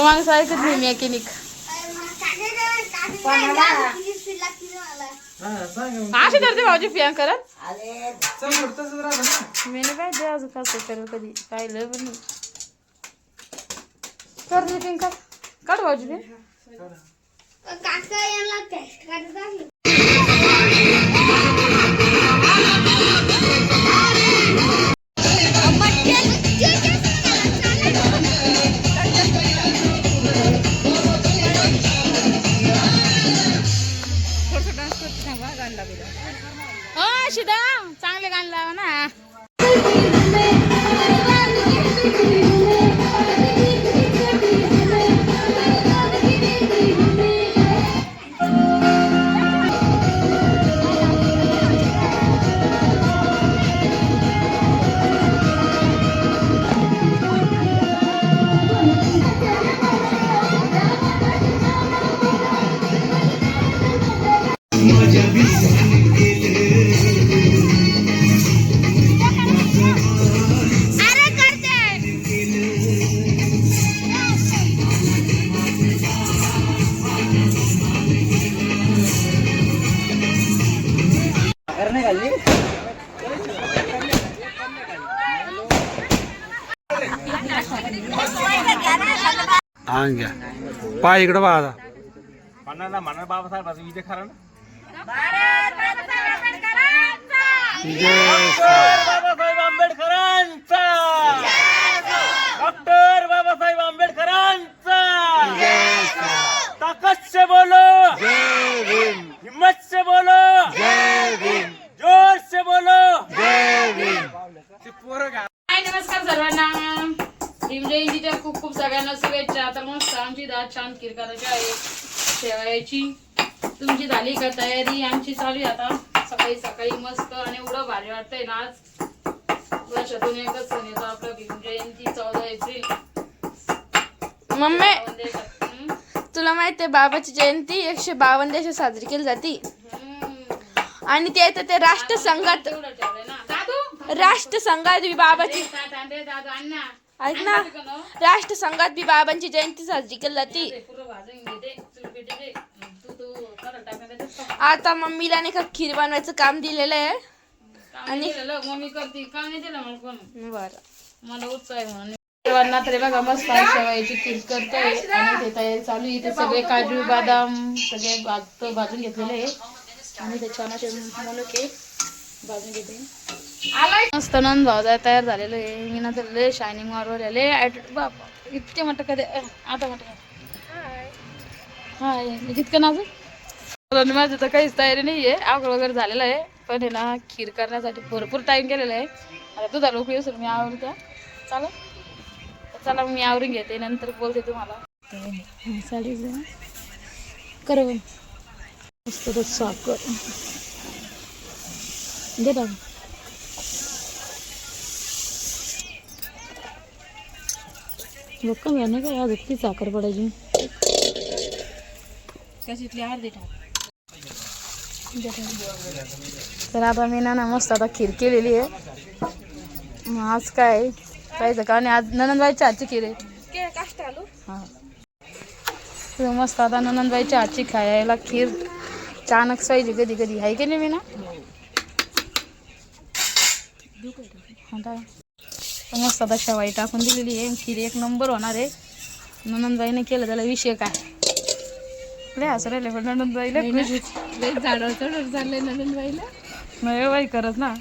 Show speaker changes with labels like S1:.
S1: तुझं माणूस ऐकत नाही मेकॅनिक. अशी धरते भाऊजी पिया करत मी नाही पाहिजे अजून कसं करेल कधी पाहिलं पण नाही. कर नितीन कर काढ भाऊजी पिया. शिदा चांगले गाणं लावा ना.
S2: पाय इकडं बघा आता
S3: म्हणा बाबासाहेबांचा विजय खरा ना. बाबासाहेब आंबेडकरांचा डॉक्टर बाबासाहेब आंबेडकरांचा ताकत से बोलो हिम्मत से बोलो जोर से बोलो.
S1: नमस्कार सर्वांना. भीम जयंतीच्या खूप खूप सगळ्यांना शुभेच्छा. तर मस्त आमची दात छान खीर करायची आहे शेवयाची. तुमची झाली का तयारी? आमची चालू आता सकाळी सकाळी मस्त आणि एवढं भारी वाटतंय ना. आज वर्षातून एकच सण येतो आपला भीम जयंती 14 एप्रिल.
S4: मम्मी तुला माहितीये बाबाची जयंती 152 देशात साजरी केली जाते. आणि ते राष्ट्रसंघात बी बाबाची ऐक ना राष्ट्रसंघात बी बाबांची जयंती साजरी केली जाते. आता मम्मीला नाही का खीर बनवायचं काम दिलेलं आहे
S1: आणि मम्मी करते काम नाही दिलं मला कोण.
S4: बरं
S1: मला उत्साह आहे म्हणून सर्वांना. तरी बघा मस्त शेवयाची खीर करतोय आणि ते तयारी चालू आहे. ते सगळे काजू बदाम सगळे भाजून घेतलेले आहे आणि ते छान असे मुलके भाजून घेते. मस्त नंद भाऊ तयार झालेलं आहे. मी ना तर शायनिंग मारवलेले बाप इतके म्हटलं कधी आता म्हटलं हाय इतकं नाजूक. माझं तर काहीच तयारी नाही आहे. आग वगैरे झालेलं आहे पण हे ना खीर करण्यासाठी भरपूर टाइम केलेला आहे. आता तुझा लोक येऊ मी आवडत्या चालेल. चला मी आवरून घेते नंतर बोलते तुम्हाला. चालेल कर मस्त साखर दे ना. कमी नाही का ती साखर पडायची कशातली अर्धी टाक. तर आता मी ना मस्त आता खीर केलेली आहे. आज काय कायचं का नाही आज ननंदबाईच्या हातची खीर आहे. हां मस्त आता ननंदबाईच्या हातची खायला खीर चानक पाहिजे कधी कधी आहे की नाही मी ना. आता मस्त आता शेवाई टाकून दिलेली आहे. खीर एक नंबर होणार आहे. ननंदबाईने केलं त्याला विषय काय लय असं राहिले पण ननंदबाईला झाडावर चढ चाललंय ननंदबाईला नाही बाई करत ना.